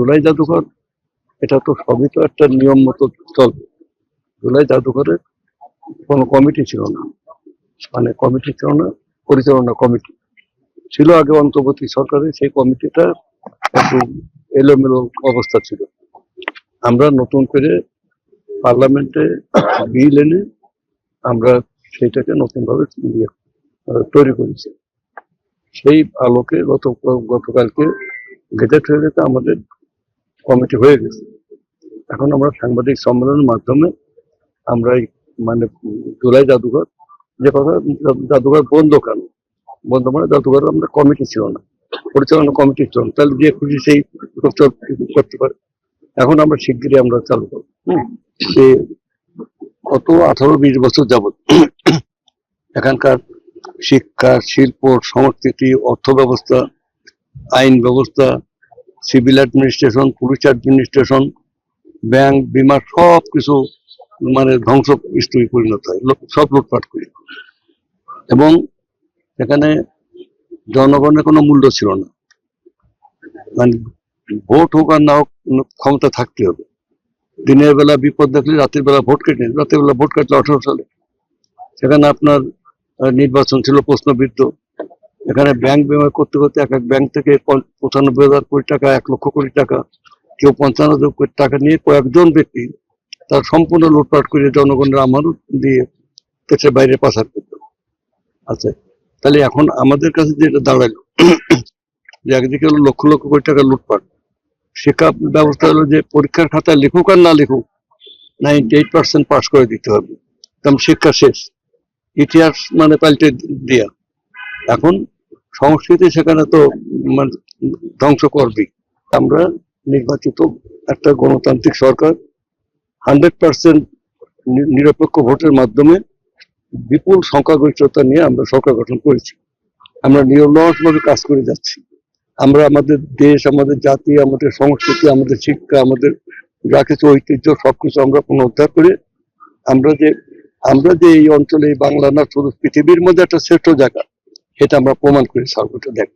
ধুলাই জাদুঘর, এটা তো সবই তো একটা নিয়ম মতো চলবে। ধুলাই জাদুঘরের কোনো কমিটি ছিল না, মানে কমিটি ছিল না, পরিচালনা কমিটি ছিল আগে অন্তর্বর্তী সরকারের। সেই কমিটিটা একটু এলোমেলো অবস্থা ছিল। আমরা নতুন করে পার্লামেন্টে বিল এনে আমরা সেটাকে নতুনভাবে তৈরি করেছি। সেই আলোকে গতকালকে গেজেট হয়ে গেছে, আমাদের কমিটি হয়ে গেছে। এখন আমরা সাংবাদিক সম্মেলনের মাধ্যমে আমরা মানে ধুলাই জাদুঘর, যে কথা জাদুঘর বন্ধ কেন বন্ধ, মানে জাদুঘর আমরা কমিটি ছিল না, পরিচালনা কমিটি ছিল না, তাহলে যে খুশি সেই করতে পারে। এখন আমরা শিগগিরই আমরা চালু করবো। কত 18-20 বছর যাবত এখানকার শিক্ষা, শিল্প, সংস্কৃতি, অর্থ ব্যবস্থা, আইন ব্যবস্থা, civil administration, police administration, bank, বিমা, সব কিছু মানে ধ্বংস স্তূপে পরিণত হয়, সব লুটপাট করি। এবং এখানে জনগণের কোনো মূল্য ছিল না, মানে ভোট হোক আর না হোক ক্ষমতা থাকতে হবে। দিনের বেলা বিপদ দেখলে রাতের বেলা ভোট কেটে, রাতের বেলা ভোট কাটলে 18 সালে সেখানে আপনার নির্বাচন ছিল প্রশ্নবিদ্ধ। এখানে ব্যাংক বিমা করতে করতে এক এক ব্যাংক থেকে 95,000 কোটি টাকা, 1 লক্ষ কোটি টাকা, কেউ 55,000 কোটি টাকা নিয়ে কয়েকজন ব্যক্তি তার সম্পূর্ণ লুটপাট করে জনগণের আমানত দিয়ে দেশের বাইরে পাচার করত। আচ্ছা, তাহলে এখন আমাদের কাছে যেটা দাঁড়ালো যে একদিকে হলো লক্ষ লক্ষ কোটি টাকা লুটপাট, শিক্ষা ব্যবস্থা হলো যে পরীক্ষার খাতায় লিখুক আর না লিখুক 98% পাস করে দিতে হবে, তেমন শিক্ষা শেষ। ইতিহাস মানে পাল্টে দেয়া। এখন সংস্কৃতি সেখানে তো মানে ধ্বংস করবেই। আমরা নির্বাচিত একটা গণতান্ত্রিক সরকার, 100% নিরপেক্ষ ভোটের মাধ্যমে বিপুল সংখ্যাগরিষ্ঠতা নিয়ে আমরা সরকার গঠন করেছি। আমরা নিরলসভাবে কাজ করে যাচ্ছি। আমরা আমাদের দেশ, আমাদের জাতি, আমাদের সংস্কৃতি, আমাদের শিক্ষা, আমাদের যা কিছু ঐতিহ্য সবকিছু আমরা পুনরুদ্ধার করে আমরা যে এই অঞ্চলে, এই বাংলা না শুধু পৃথিবীর মধ্যে একটা শ্রেষ্ঠ জায়গা, সেটা আমরা প্রমাণ করে ছাড়বো। দেখ